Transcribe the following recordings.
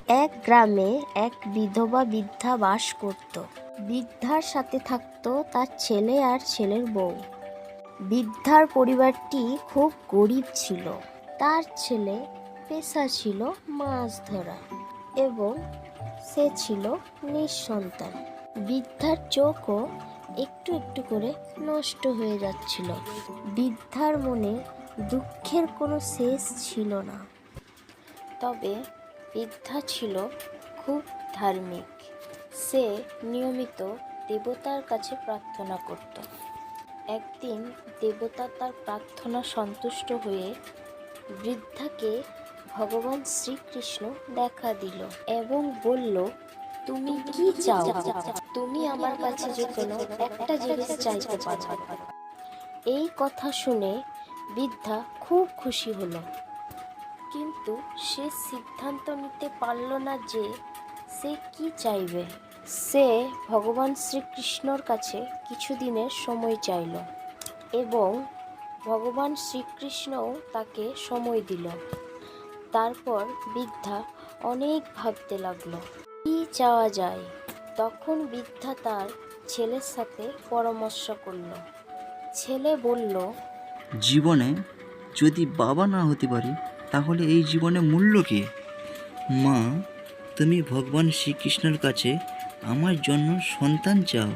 এক গ্রামে এক বিধবা বৃদ্ধা বাস করত। বৃদ্ধার সাথে থাকতো তার ছেলে আর ছেলের বউ। বৃদ্ধার পরিবারটি খুব গরিব ছিল। তার ছেলে পেশা ছিল মাছ ধরা এবং সে ছিল নিঃসন্তান। বৃদ্ধার চোখও একটু একটু করে নষ্ট হয়ে যাচ্ছিল। বৃদ্ধার মনে দুঃখের কোনো শেষ ছিল না। তবে বৃদ্ধা ছিল খুব ধার্মিক। সে নিয়মিত দেবতার কাছে প্রার্থনা করত। একদিন দেবতা তার প্রার্থনা সন্তুষ্ট হয়ে বৃদ্ধাকে ভগবান শ্রীকৃষ্ণ দেখা দিল এবং বলল, তুমি কি চাও? তুমি আমার কাছে যে কোনো একটা জিনিস চাইতে পারো। এই কথা শুনে বৃদ্ধা খুব খুশি হলো, কিন্তু সে সিদ্ধান্ত নিতে পারল না যে সে কি চাইবে। সে ভগবান শ্রীকৃষ্ণর কাছে কিছুদিনের সময় চাইল এবং ভগবান শ্রীকৃষ্ণও তাকে সময় দিল। তারপর বৃদ্ধা অনেক ভাবতে লাগলো কি চাওয়া যায়। তখন বৃদ্ধা তার ছেলের সাথে পরামর্শ করল। ছেলে বলল, জীবনে যদি বাবা না হতে পারি তাহলে এই জীবনে মূল্য কি? মা, তুমি ভগবান শ্রীকৃষ্ণের কাছে আমার জন্য সন্তান চাও।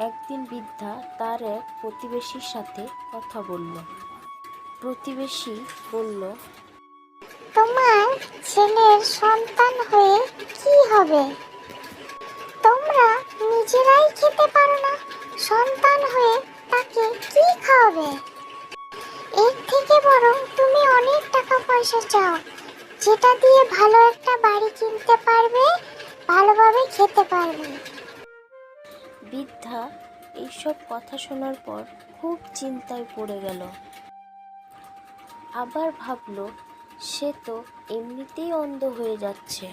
একদিন বৃদ্ধা তার এক প্রতিবেশীর সাথে কথা বলল। প্রতিবেশী বলল, তোমার ছেলের সন্তান হয়ে কি হবে? তোমরা নিজেরাই খেতে পারো না, সন্তান হয়ে তাকে কি খাওয়াবে? এর থেকে বরং তুমি অনেক টাকা পয়সা চাও, যেটা দিয়ে ভালো একটা বাড়ি কিনতে পারবে, ভালোভাবে খেতে পারবে। বৃদ্ধা এইসব কথা শোনার পর খুব চিন্তায় পড়ে গেল। আবার ভাবল, সে তো এমনিতেই অন্ধ হয়ে যাচ্ছে।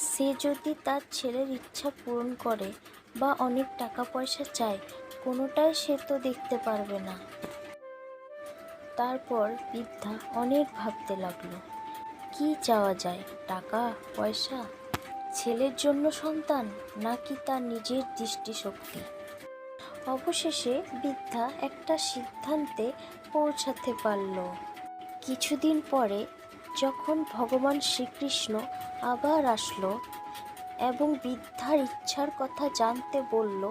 সে যদি তার ছেলের ইচ্ছা পূরণ করে বা অনেক টাকা পয়সা চায়, কোনোটাই সে তো দেখতে পারবে না। তারপর বৃদ্ধা অনেক ভাবতে লাগলো, কি চাওয়া যায়? টাকা পয়সা, ছেলের জন্য সন্তান, নাকি তার নিজের দৃষ্টিশক্তি? অবশেষে বৃদ্ধা একটা সিদ্ধান্তে পৌঁছাতে পারল। কিছুদিন পরে যখন ভগবান শ্রীকৃষ্ণ আবার আসলো এবং বৃদ্ধার ইচ্ছার কথা জানতে বলল,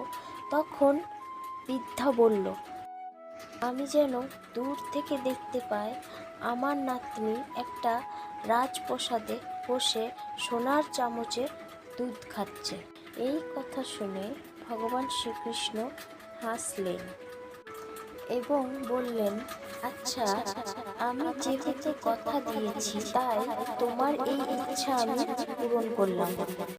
তখন বৃদ্ধা বলল, আমি যেন দূর থেকে দেখতে পাই আমার নাতনি একটা রাজপ্রাসাদে বসে সোনার চামচে দুধ খাচ্ছে। এই কথা শুনে ভগবান শ্রীকৃষ্ণ হাসলেন এবং বললেন, আচ্ছা, আমি যেহেতু কথা দিয়েছি তাই তোমার এই ইচ্ছা আমি পূরণ করলাম।